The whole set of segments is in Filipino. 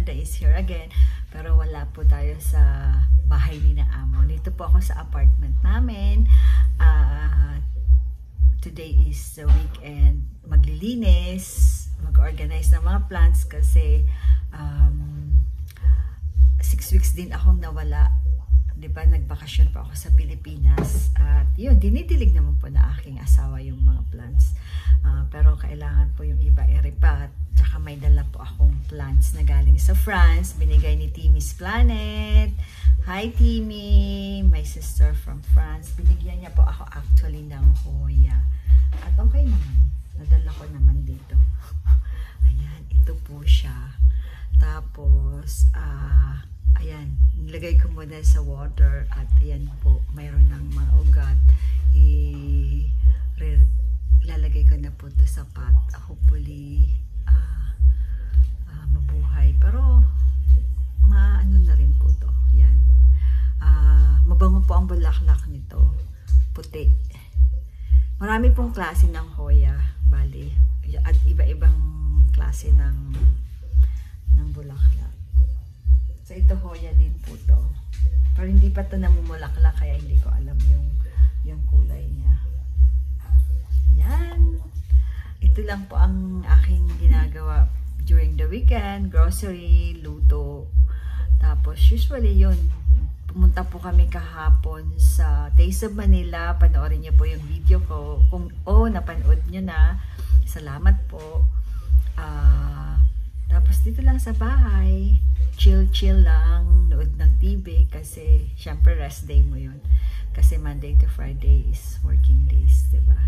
Narda is here again. Pero wala po tayo sa bahay ni na Amo. Dito po ako sa apartment namin. Today is the weekend. Maglilinis, mag-organize ng mga plants kasi 6 weeks din akong nawala. Diba, nagbakasyon pa ako sa Pilipinas at yun, dinidilig naman po na aking asawa yung mga plants, pero kailangan po yung iba i-repat, tsaka may dala po akong plants na galing sa France, binigay ni Timmy's Planet. Hi Timmy, my sister from France, binigyan niya po ako actually ng Hoya at okay naman, nadala ko naman dito. Ayan, ito po siya. Tapos ayan, nilagay ko muna sa water at ayan po, mayroon ng mga ugat. Lalagay ko na po ito sa pot. Hopefully, mabuhay. Pero, maano na rin po ito. Yan. Mabango po ang bulaklak nito. Puti. Marami pong klase ng Hoya, bali. At iba-ibang klase ng bulaklak. So, ito Hoya din po to. Pero hindi pa ito namumulaklak, kaya hindi ko alam yung kulay niya. Yan. Ito lang po ang aking ginagawa during the weekend. Grocery, luto. Tapos, usually yun. Pumunta po kami kahapon sa Taste of Manila. Panoorin niyo po yung video ko. Kung napanood niyo na, salamat po. Tapos, dito lang sa bahay. Chill lang, nood ng TV kasi syempre rest day mo yun. Kasi Monday to Friday is working days, diba?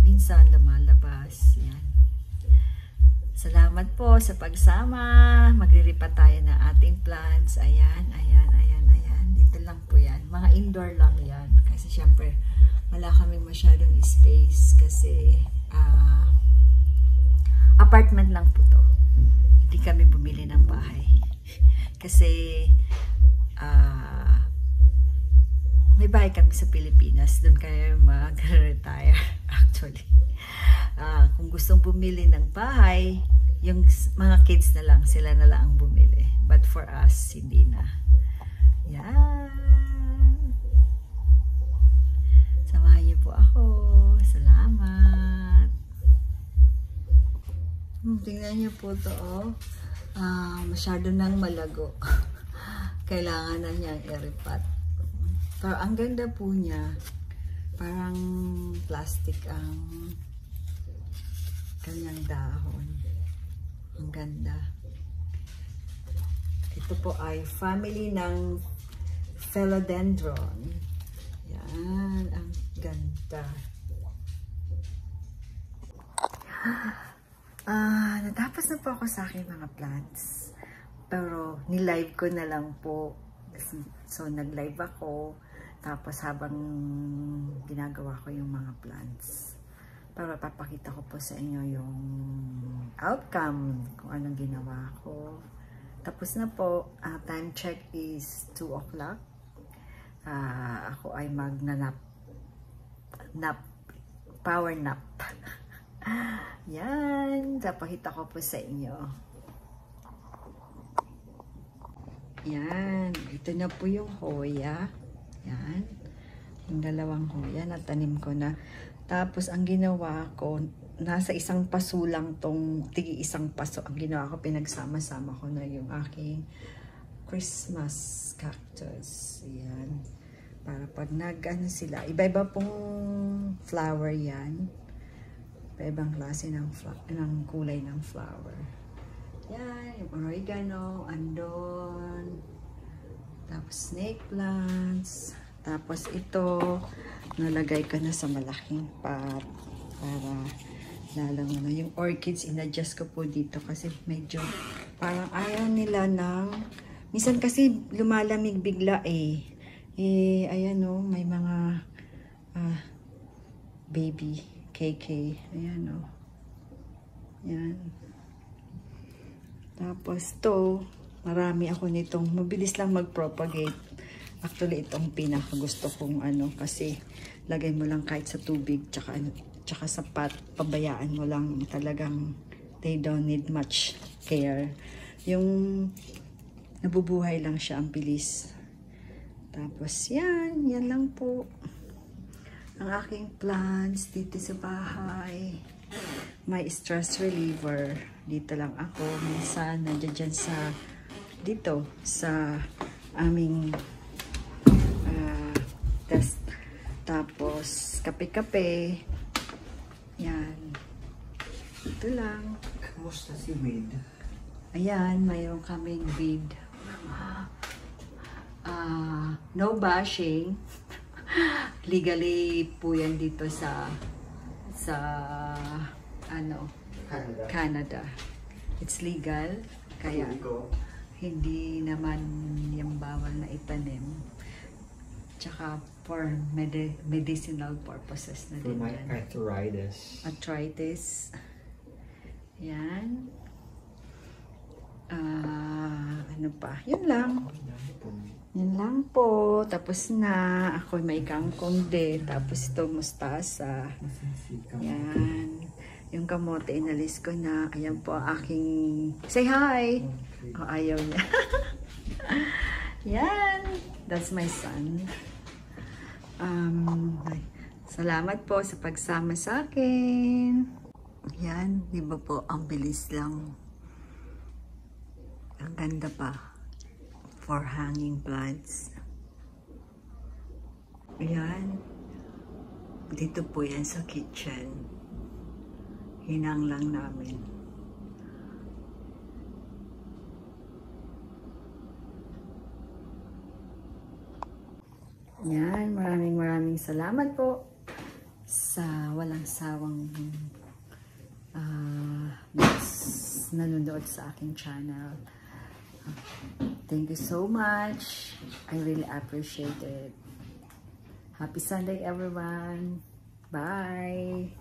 Minsan lumalabas, yan. Salamat po sa pagsama. Maglilipat tayo ng ating plants. Ayan. Dito lang po yan. Mga indoor lang yan. Kasi syempre, wala kaming masyadong space kasi apartment lang po to. Hindi kami bumili ng bahay. Kasi may bahay kami sa Pilipinas. Doon kayo mag-retire actually. Kung gustong bumili ng bahay, yung mga kids na lang, sila na lang ang bumili. But for us, hindi na. Yan. Samahan niyo po ako. Salamat. Tingnan niyo po ito, masyado nang malago. Kailangan na niyang i-repat. Pero ang ganda po niya, parang plastic ang kanyang dahon. Ang ganda. Ito po ay family ng philodendron. Yan, ang ganda. Natapos na po ako sa aking mga plants. Pero, nilive ko na lang po. So, nag-live ako. Tapos, habang ginagawa ko yung mga plants. Para papakita ko po sa inyo yung outcome. Kung anong ginawa ko. Tapos na po. Time check is 2 o'clock. Ako ay mag-nap. Power nap. Yan, papakita ko po sa inyo. Yan, ito na po yung Hoya. Yan, yung dalawang Hoya, natanim ko na. Tapos, ang ginawa ko, nasa isang paso lang tong, isang paso. Ang ginawa ko, pinagsama-sama ko na yung aking Christmas cactus. Yan, para pag nag-ano sila, iba-iba pong flower yan. Iba-ibang klase ng kulay ng flower. Yan, yung oregano, andon. Tapos snake plants. Tapos ito, nalagay ko na sa malaking pot para lalong na. Yung orchids, in-adjust ko po dito kasi medyo parang ayaw nila ng, minsan kasi lumalamig bigla ayan o, may mga baby KK. Ayan o. Yan. Tapos to, marami ako nitong, mabilis lang mag-propagate. Actually, itong pinakagusto kong kasi lagay mo lang kahit sa tubig, tsaka sa pot, pabayaan mo lang talagang they don't need much care. Yung nabubuhay lang siya, ang bilis. Tapos yan lang po ang aking plants dito sa bahay. May stress reliever. Dito lang ako. Minsan nandiyan sa dito sa aming test. Tapos kape-kape. Yan. Ito lang. Kamusta si Wade? Ayan, mayroon kaming vid. No bashing. Legally po yan dito sa Canada. It's legal. Kaya hindi naman yung bawal na itanim. Tsaka for medicinal purposes na For din my yan. arthritis. Yan. Ano pa? Yun lang. Yan lang po. Tapos na. Ako may kangkong din. Tapos ito mustasa. Yan. Yung kamote inalis ko na. Ayan po ang aking... Say hi! Oh, ayaw niya. Yan. That's my son. Salamat po sa pagsama sa akin. Yan. Di ba po? Ang bilis lang. Ang ganda pa. For hanging plants. Ayan. Dito po yan sa kitchen. Hinang lang namin. Yan. Maraming salamat po sa walang sawang nanonood sa aking channel. Thank you so much. I really appreciate it. Happy Sunday, everyone. Bye.